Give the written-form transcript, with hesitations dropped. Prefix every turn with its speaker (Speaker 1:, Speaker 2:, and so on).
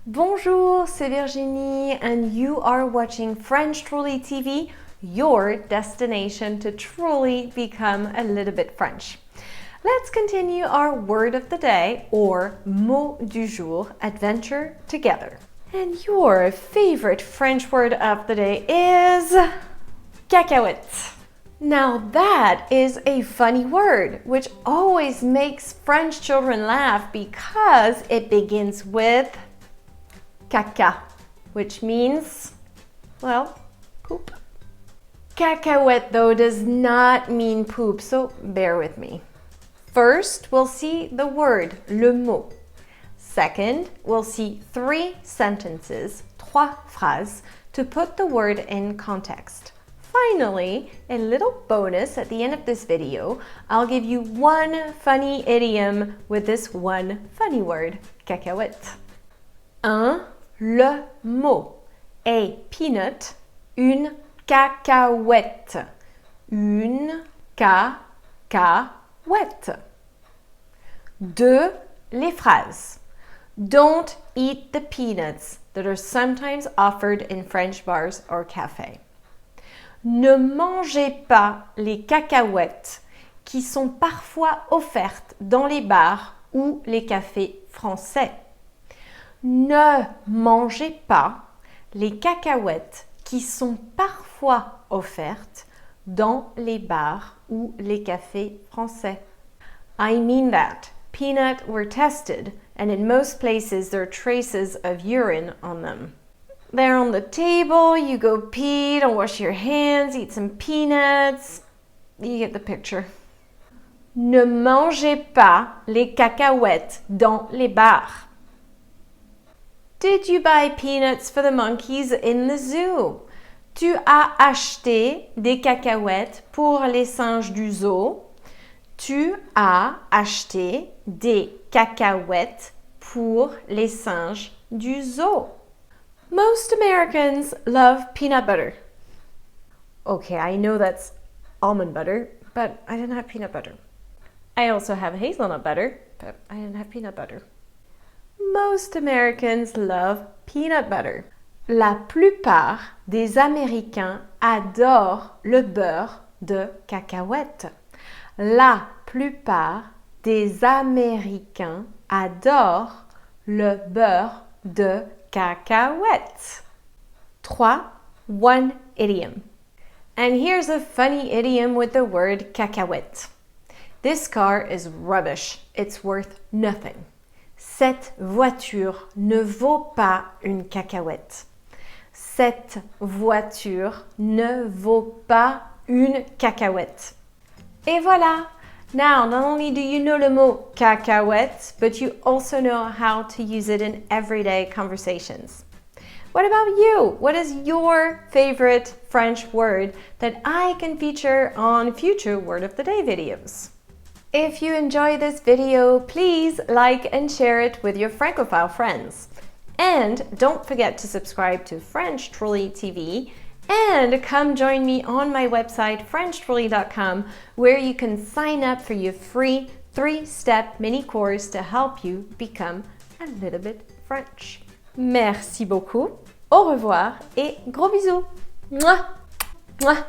Speaker 1: Bonjour, c'est Virginie and you are watching French Truly TV, your destination to truly become a little bit French. Let's continue our word of the day or mot du jour adventure together. And your favorite French word of the day is cacahuète. Now that is a funny word which always makes French children laugh because it begins with caca, which means, well, poop. Cacahuète though does not mean poop, so bear with me. First, we'll see the word, le mot. Second, we'll see 3 sentences, 3 phrases, to put the word in context. Finally, a little bonus at the end of this video, I'll give you one funny idiom with this one funny word, cacahuète. 1. Le mot. A peanut, une cacahuète. Une cacahuète. 2. Les phrases. Don't eat the peanuts that are sometimes offered in French bars or cafés. Ne mangez pas les cacahuètes qui sont parfois offertes dans les bars ou les cafés français. Ne mangez pas les cacahuètes qui sont parfois offertes dans les bars ou les cafés français. I mean that peanuts were tested and in most places there are traces of urine on them. They're on the table, you go pee, don't wash your hands, eat some peanuts. You get the picture. Ne mangez pas les cacahuètes dans les bars. Did you buy peanuts for the monkeys in the zoo? Tu as acheté des cacahuètes pour les singes du zoo. Tu as acheté des cacahuètes pour les singes du zoo. Most Americans love peanut butter. Okay, I know that's almond butter, but I didn't have peanut butter. I also have hazelnut butter, but I didn't have peanut butter. Most Americans love peanut butter. La plupart des Américains adorent le beurre de cacahuète. La plupart des Américains adorent le beurre de cacahuète. 3. One idiom. And here's a funny idiom with the word cacahuète. This car is rubbish. It's worth nothing. Cette voiture ne vaut pas une cacahuète. Cette voiture ne vaut pas une cacahuète. Et voilà! Now, not only do you know le mot cacahuète, but you also know how to use it in everyday conversations. What about you? What is your favorite French word that I can feature on future Word of the Day videos? If you enjoy this video, please like and share it with your Francophile friends. And don't forget to subscribe to French Truly TV and come join me on my website FrenchTruly.com where you can sign up for your free 3-step mini course to help you become a little bit French. Merci beaucoup, au revoir et gros bisous. Mouah, mouah.